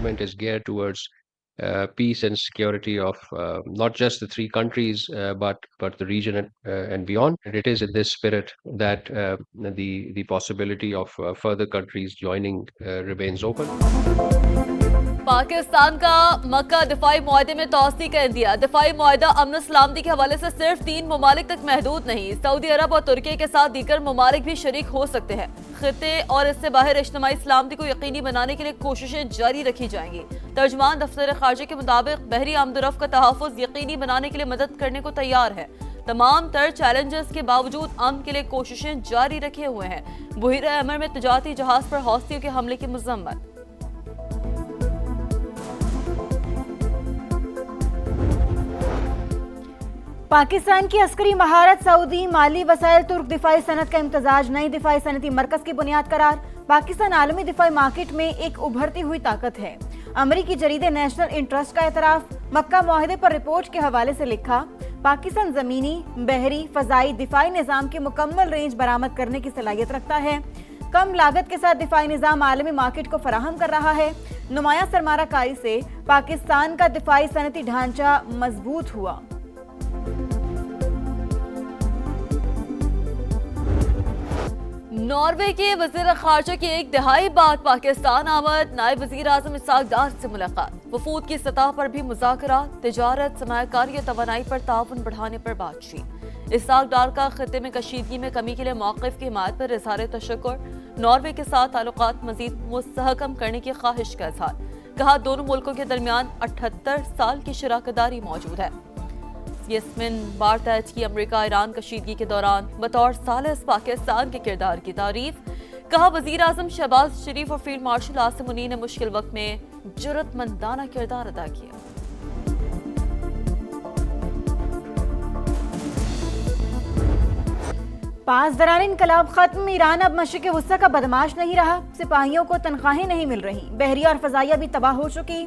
agreement is geared towards peace and security of not just the three countries, but the region and beyond. And it is in this spirit that the possibility of further countries joining remains open. Pakistan का मक्का दिफाई मुआहदे में तौसी कर दिया। दिफाई मुआहदा अमन सलामती के हवाले से सिर्फ 3 ममालिक तक महदूद नहीं, सऊदी अरब और तुर्की के साथ दीगर ममालिक भी शरीक हो सकते हैं। खिते और इससे बाहर इज्तिमाई सलामती को यकीनी बनाने के लिए कोशिशें जारी रखी जाएंगी। तर्जमान दफ्तर खारजा के मुताबिक बहरी आमदोरफ्त का तहफ़्फ़ुज़ यकीनी बनाने के लिए मदद करने को तैयार है। तमाम तर चैलेंजेस के बावजूद अमन के लिए कोशिशें जारी रखे हुए हैं। बुहीरा अमर में तजारती जहाज पर हौथियों के हमले की मजम्मत। पाकिस्तान की अस्करी महारत, सऊदी माली वसाइल, तुर्क दिफाई सनत का इम्तजाज, नई दिफाई सनती मरकज की बुनियाद करार। पाकिस्तान आलमी दिफाई मार्केट में एक उभरती हुई ताकत है। अमरीकी जरीदे नेशनल इंटरेस्ट का एतराफ। मक्का मुआहदे पर रिपोर्ट के हवाले से लिखा, पाकिस्तान जमीनी, बहरी, फजाई दिफाई निज़ाम की मुकम्मल रेंज बरामद करने की सलाहियत रखता है। कम लागत के साथ दिफाई निज़ाम आलमी मार्केट को फराहम कर रहा है। नुमाया सरमाराकारी से पाकिस्तान का दिफाई सनती ढांचा मजबूत हुआ। नॉर्वे के वज़ीर ख़ारजा की 1 दहाई बाद पाकिस्तान आमद। नायब वज़ीर आज़म इसहाक डार से मुलाकात। वफूद की सतह पर भी मुज़ाकरात। तिजारत, सरमायाकारी और तवानाई पर ताउन बढ़ाने पर बातचीत। इसहाक डार का खित्ते में कशीदगी में कमी के लिए मौक़िफ़ की हिमायत पर इज़हार तशक्कुर। नॉर्वे के साथ ताल्लुकात मज़ीद मुस्तहकम करने की ख्वाहिश का इज़हार। कहा, दोनों मुल्कों के दरमियान 78 साल की शराकतदारी मौजूद है। यस्मिन बारतैज की अमेरिका ईरान कशीदगी के दौरान बतौर सालिस पाकिस्तान के किरदार की तारीफ। कहा, वज़ीर आज़म शहबाज शरीफ और फील्ड मार्शल आसिम मुनीर ने मुश्किल वक्त में जुर्रतमंदाना किरदार अदा किया। पास दौरान इनकलाब खत्म। ईरान अब मशरिक़ वुस्ता का बदमाश नहीं रहा। सिपाहियों को तनख्वाहें नहीं मिल रही। बहरिया और फजाइया भी तबाह हो चुकी।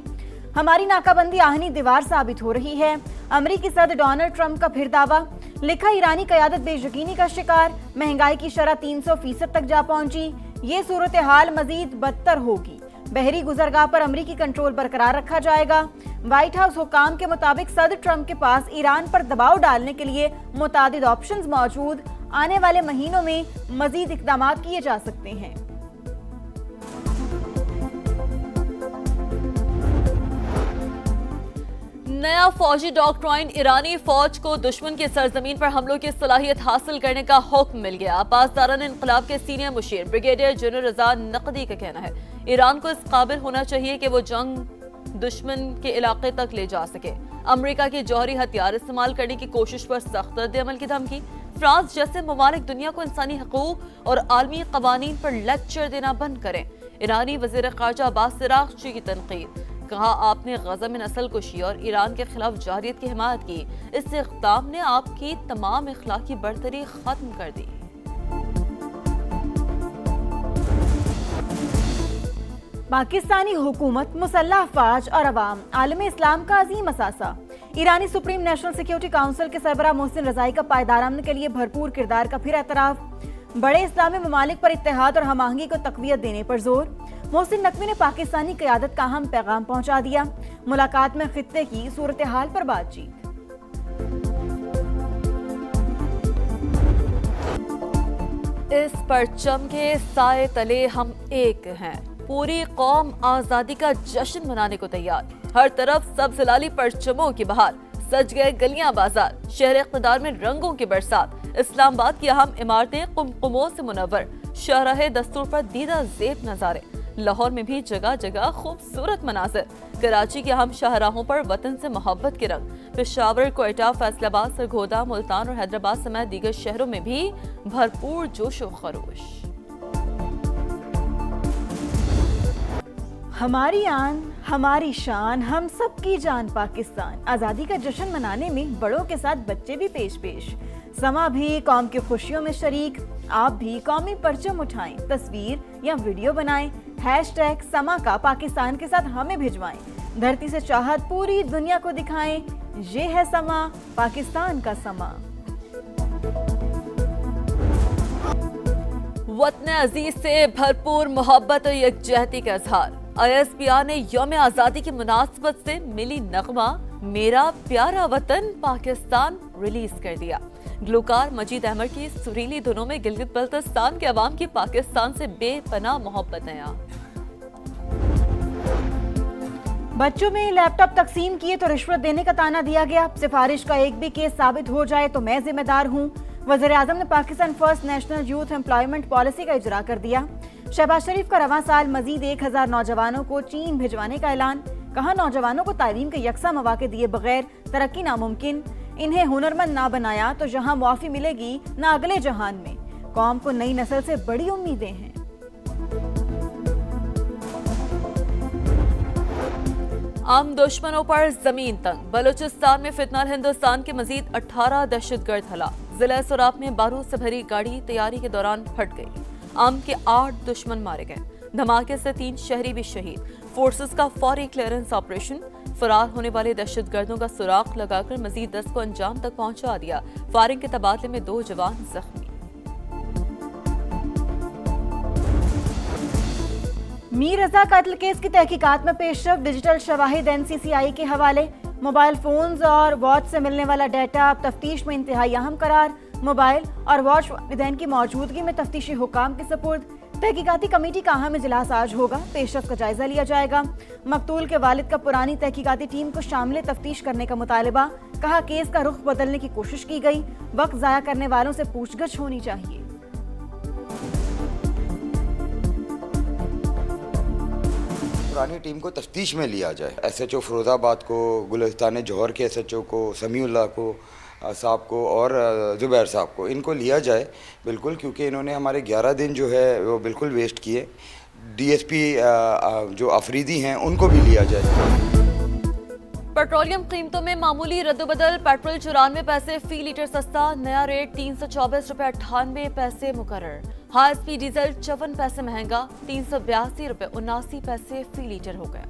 हमारी नाकाबंदी आहनी दीवार साबित हो रही है। अमेरिकी सदर डोनाल्ड ट्रंप का फिर दावा। लिखा, ईरानी क़यादत बेयकीनी का शिकार। महंगाई की शरह 300% तक जा पहुंची। ये सूरत हाल मजीद बदतर होगी। बहरी गुजरगाह पर अमेरिकी कंट्रोल बरकरार रखा जाएगा। व्हाइट हाउस हुकाम के मुताबिक सदर ट्रंप के पास ईरान पर दबाव डालने के लिए मुतादिद ऑप्शंस मौजूद। आने वाले महीनों में मजीद इकदाम किए जा सकते हैं। नया फौजी डॉक्ट्राइन। ईरानी फौज को दुश्मन की सरजमीन पर हमलों की सलाहियत हासिल करने का हुक्म मिल गया। पासदारान इनकलाब के सीनियर मुशीर ब्रिगेडियर जनरल रजा नकदी का कहना है, ईरान को इस काबिल होना चाहिए कि वो जंग दुश्मन के इलाके तक ले जा सके। अमेरिका की जौहरी हथियार इस्तेमाल करने की कोशिश पर सख्त रद्द-ए-अमल की धमकी। फ्रांस जैसे ममालिक दुनिया को इंसानी हकूक और आलमी कवानीन पर लेक्चर देना बंद करें। ईरानी वज़ीर ख़ारजा अब्बास अराग़ची की तनकीद। कहा, आपने गज़ा में नस्ल कुशी और ईरान के खिलाफ जारियत की हिमायत की। इस इक़दाम ने आपकी तमाम इखलाकी बरतरी खत्म कर दी। पाकिस्तानी हुकूमत, मुसल्लह अफवाज और अवाम आलमी इस्लाम का अजीम असासा। ईरानी सुप्रीम नेशनल सिक्योरिटी काउंसिल के सरबराह मोहसिन रज़ाई का पायदार अमन के लिए भरपूर किरदार का फिर एतराफ़। बड़े इस्लामी ममालिक पर इत्तेहाद और हमआहंगी को तक़वियत देने पर जोर। मोहसिन नकवी ने पाकिस्तानी क़यादत का अहम पैगाम पहुंचा दिया। मुलाकात में खित्ते की सूरत हाल पर बातचीत। इस परचम के साए तले हम एक हैं। पूरी कौम आज़ादी का जश्न मनाने को तैयार। हर तरफ सब्ज़लाली परचमों की बहार। सज गए गलियां बाजार। शहर इक़्तिदार में रंगों की बरसात। इस्लामाबाद की अहम इमारतें कुमकुमों से मुनव्वर। शाहराह दस्तूर पर दीदा ज़ेब नज़ारे। लाहौर में भी जगह जगह खूबसूरत मनाज़िर। कराची के अहम शाहराहों पर वतन से मोहब्बत के रंग। पेशावर, क्वेटा, फैसलाबाद, सरगोदा, मुल्तान और हैदराबाद समेत दीगर शहरों में भी भरपूर जोश व खरोश। हमारी आन, हमारी शान, हम सब की जान पाकिस्तान। आज़ादी का जश्न मनाने में बड़ों के साथ बच्चे भी पेश पेश। समा भी कौम की खुशियों में शरीक। आप भी कौमी परचम उठाएं, तस्वीर या वीडियो बनाएं। हैशटैग समा का पाकिस्तान के साथ हमें भिजवाएं। धरती से चाहत पूरी दुनिया को दिखाएं। ये है समा, पाकिस्तान का समा। वतन अजीज से भरपूर मोहब्बत और यकजहती का इजहार। ISPR ने यौम आज़ादी की मुनासबत से मिली नगमा मेरा प्यारा वतन पाकिस्तान रिलीज कर दिया। ग्लूकार मजीद अहमद की सुरीली धुनों में गिलगित बल्तिस्तान के अवाम की पाकिस्तान से बेपनाह मोहब्बत है। बच्चों में लैपटॉप तकसीम किए तो रिश्वत देने का ताना दिया गया। सिफारिश का एक भी केस साबित हो जाए तो मैं जिम्मेदार हूँ। वज़ीर-ए-आज़म ने Pakistan first national youth employment policy का इजरा कर दिया। शहबाज शरीफ का रवां साल मजीद 1000 नौजवानों को चीन भिजवाने का ऐलान। कहा, नौजवानों को तालीम के यकसा मौके दिए बगैर तरक्की नामुमकिन। इन्हें हुनरमंद ना बनाया तो जहां मुआफी मिलेगी ना अगले जहान में। कौम को नई नस्ल से बड़ी उम्मीदें हैं। आम दुश्मनों पर जमीन तंग। बलूचिस्तान में फितनाल हिंदुस्तान के मजीद 18 दहशतगर्द हलाक। जिला सोराब में बारूद से भरी गाड़ी तैयारी के दौरान फट गई। आम के 8 दुश्मन मारे गए। धमाके से 3 शहरी भी शहीद। फोर्सेस का फौरी क्लियरेंस ऑपरेशन। फरार होने वाले दहशतगर्दों का सुराग लगाकर मजीद 10 को अंजाम तक पहुंचा दिया। फायरिंग के तबादले में 2 जवान जख्मी। मीर रजा कत्ल केस की तहकीकात में पेशरफ। डिजिटल शवाहिद NCCI के हवाले। मोबाइल फोन्स और वॉच से मिलने वाला डाटा अब तफ्तीश में इंतहाई अहम करार। मोबाइल और वॉच वालिदैन की मौजूदगी में तफ्तीशी हुकाम के सपुर्द। तहकीकाती कमेटी का अहम इजलास आज होगा। पेशरफ का जायजा लिया जाएगा। मकतूल के वालिद का पुरानी तहकीकाती टीम को शामिल तफ्तीश करने का मुतालबा। कहा, केस का रुख बदलने की कोशिश की गई। वक्त जाया करने वालों से पूछगछ होनी चाहिए। पुरानी टीम को तफ्तीश में लिया जाए। SHO फिरोजाबाद को, गुलिस्तान जौहर के SHO को, समीउल्लाह को साहब को और जुबैर साहब को, इनको लिया जाए बिल्कुल, क्योंकि इन्होंने हमारे 11 दिन जो है वो बिल्कुल वेस्ट किए। DSP जो अफरीदी हैं उनको भी लिया जाए। पेट्रोलियम कीमतों में मामूली रद्दबदल। पेट्रोल 94 पैसे फी लीटर सस्ता। नया रेट 324 रुपए 98 पैसे मुकर्रर। हाई स्पीड डीजल 54 पैसे महंगा। 382 रुपए 79 पैसे फी लीटर हो गया।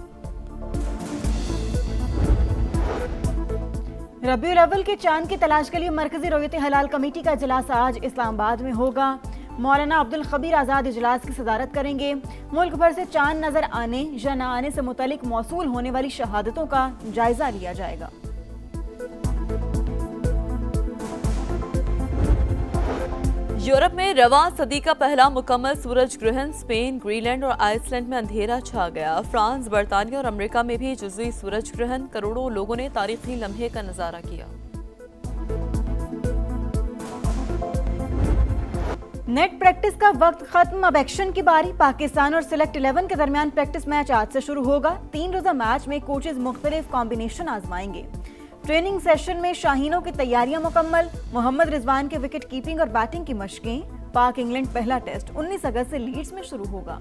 रबीउल अव्वल के चांद की तलाश के लिए मरकजी रोयत हलाल कमेटी का इजलास आज इस्लामाबाद में होगा। मौलाना अब्दुल खबीर आज़ाद इजलास की सदारत करेंगे। मुल्क भर से चांद नजर आने या न आने से मुतलिक मौसूल होने वाली शहादतों का जायजा लिया जाएगा। यूरोप में रवां सदी का पहला मुकम्मल सूरज ग्रहण। स्पेन, ग्रीनलैंड और आइसलैंड में अंधेरा छा गया। फ्रांस, बरतानिया और अमेरिका में भी जुज़वी सूरज ग्रहण। करोड़ों लोगों ने तारीखी लम्हे का नजारा किया। नेट प्रैक्टिस का वक्त खत्म, अब एक्शन की बारी। पाकिस्तान और सिलेक्ट 11 के दरमियान प्रैक्टिस मैच आज से शुरू होगा। 3 रोजा मैच में कोचेज मुख्तलिफ कॉम्बिनेशन आजमाएंगे। ट्रेनिंग सेशन में शाहीनों की तैयारियां मुकम्मल। मोहम्मद रिजवान के विकेट कीपिंग और बैटिंग की मशकें। पाक इंग्लैंड पहला टेस्ट 19 अगस्त से लीड्स में शुरू होगा।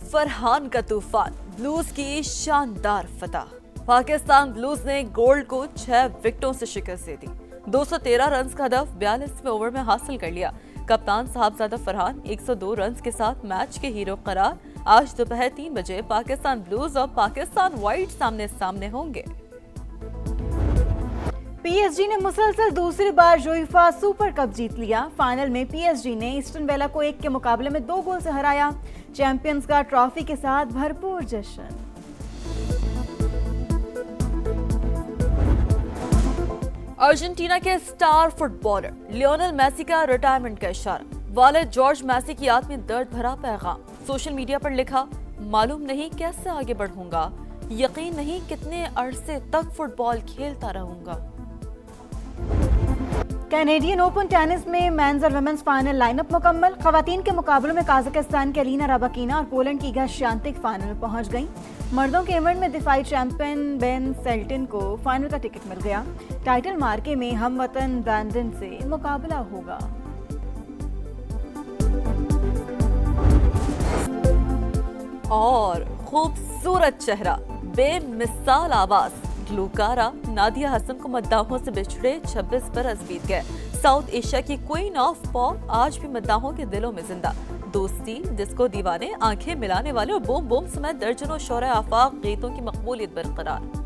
फरहान का तूफान, ब्लूज की शानदार फतह। पाकिस्तान ब्लूज ने गोल्ड को 6 विकेटों से शिकस्त दे दी। 213 रन का हदफ 42वें ओवर में हासिल कर लिया। कप्तान साहबजादा फरहान 102 रन के साथ मैच के हीरो करार। आज दोपहर 3 बजे पाकिस्तान ब्लूज और पाकिस्तान व्हाइट आमने सामने होंगे। PSG ने मुसलसल दूसरी बार यूएफा सुपर कप जीत लिया। फाइनल में PSG ने ईस्टर्न वेला को 1 के मुकाबले में 2 गोल से हराया। चैंपियंस का ट्रॉफी के साथ भरपूर जश्न। अर्जेंटीना के स्टार फुटबॉलर लियोनेल मेसी का रिटायरमेंट का इशारा। वालिद जॉर्ज मेसी की याद में दर्द भरा पैगाम। सोशल मीडिया पर लिखा, मालूम नहीं कैसे आगे बढ़ूंगा, यकीन नहीं कितने अरसे तक फुटबॉल खेलता रहूंगा। कैनेडियन ओपन टेनिस में मेंस और वुमेन्स फाइनल लाइनअप मुकम्मल। खवातीन के मुकाबलों में काजाकिस्तान की अलीना राबाकीना और पोलैंड की इगा श्यानतेक फाइनल में पहुंच गईं। मर्दों के इवेंट में दिफाई चैंपियन बेन सेल्टिन को फाइनल का टिकट मिल गया। टाइटल मार्के में हमवतन ब्रैंडन से मुकाबला होगा। और खूबसूरत चेहरा, बेमिसाल आवाज, ग्लूकारा नादिया हसन को मद्दाहों से बिछड़े 26 बरस बीत गए। साउथ एशिया की क्वीन ऑफ पॉप आज भी मद्दाहों के दिलों में जिंदा। दोस्ती, डिस्को दीवाने, आंखें मिलाने वाले और बूम बूम समेत दर्जनों शौरा आफाक गीतों की मकबूलियत बरकरार।